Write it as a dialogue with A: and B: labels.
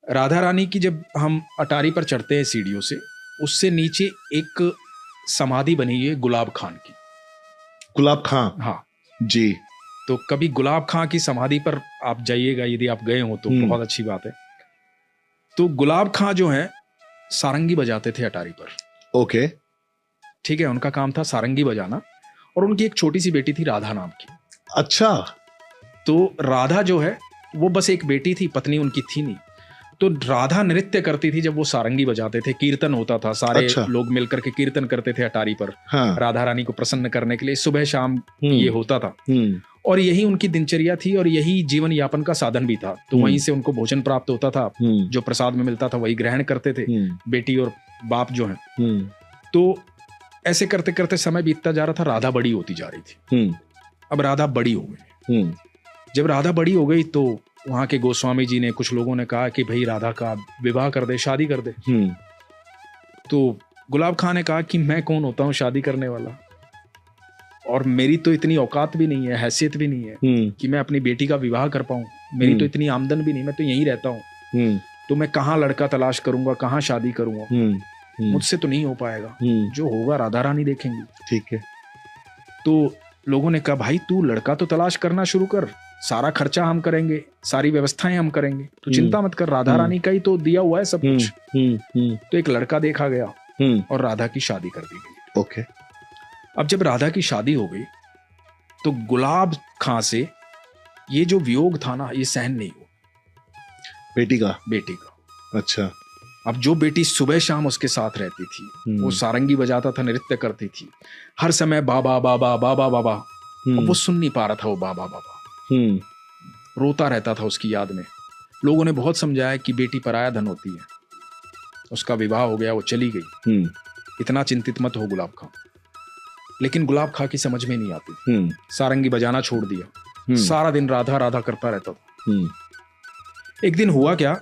A: राधा रानी की जब हम अटारी पर चढ़ते हैं सीढ़ियों से, उससे नीचे एक समाधि बनी है गुलाब खान की।
B: गुलाब खां?
A: हाँ
B: जी।
A: तो कभी गुलाब खां की समाधि पर आप जाइएगा, यदि आप गए हो तो बहुत अच्छी बात है। तो गुलाब खां जो है सारंगी बजाते थे अटारी पर।
B: ओके।
A: ठीक है, उनका काम था सारंगी बजाना, और उनकी एक छोटी सी बेटी थी राधा नाम की।
B: अच्छा।
A: तो राधा जो है वो बस एक बेटी थी, पत्नी उनकी थी नहीं। तो राधा नृत्य करती थी जब वो सारंगी बजाते थे, कीर्तन होता था, सारे
B: अच्छा।
A: लोग मिलकर के कीर्तन करते थे अटारी पर।
B: हाँ।
A: राधा रानी को प्रसन्न करने के लिए सुबह शाम ये होता था,
B: हम्म।
A: और यही उनकी दिनचर्या थी और यही जीवन यापन का साधन भी था। तो वहीं से उनको भोजन प्राप्त होता था, जो प्रसाद में मिलता था वही ग्रहण करते थे बेटी और बाप जो है। तो ऐसे करते करते समय बीतता जा रहा था, राधा बड़ी होती जा रही थी। अब राधा बड़ी हो गई। जब राधा बड़ी हो गई तो वहां के गोस्वामी जी ने, कुछ लोगों ने कहा कि भाई राधा का विवाह कर दे, शादी कर दे। तो गुलाब खान ने कहा कि मैं कौन होता हूँ शादी करने वाला, और मेरी तो इतनी औकात भी नहीं है, हैसियत भी नहीं है कि मैं अपनी बेटी का विवाह कर पाऊं। मेरी तो इतनी आमदन भी नहीं, मैं तो यहीं रहता हूँ। तो मैं कहाँ लड़का तलाश करूंगा, कहाँ शादी करूंगा, मुझसे तो नहीं हो पाएगा। जो होगा राधा रानी देखेंगी।
B: ठीक है।
A: तो लोगों ने कहा भाई तू लड़का तो तलाश करना शुरू कर, सारा खर्चा हम करेंगे, सारी व्यवस्थाएं हम करेंगे, तो चिंता मत कर, राधा रानी का ही तो दिया हुआ है सब कुछ। तो एक लड़का देखा गया और राधा की शादी कर दी गई।
B: ओके।
A: अब जब राधा की शादी हो गई तो गुलाब खां से ये जो वियोग था ना, ये सहन नहीं हुआ
B: बेटी का। अच्छा।
A: अब जो बेटी सुबह शाम उसके साथ रहती थी, वो सारंगी बजाता था, नृत्य करती थी, हर समय बाबा बाबा बाबा बाबा, अब वो सुन नहीं पा रहा था वो बाबा बाबा, रोता रहता था उसकी याद में। लोगों ने बहुत समझाया कि बेटी पराया धन होती है, उसका विवाह हो गया, वो चली गई, इतना चिंतित मत हो गुलाब खां। लेकिन गुलाब खां की समझ में नहीं आती, सारंगी बजाना छोड़ दिया, सारा दिन राधा राधा करता रहता था। एक दिन हुआ क्या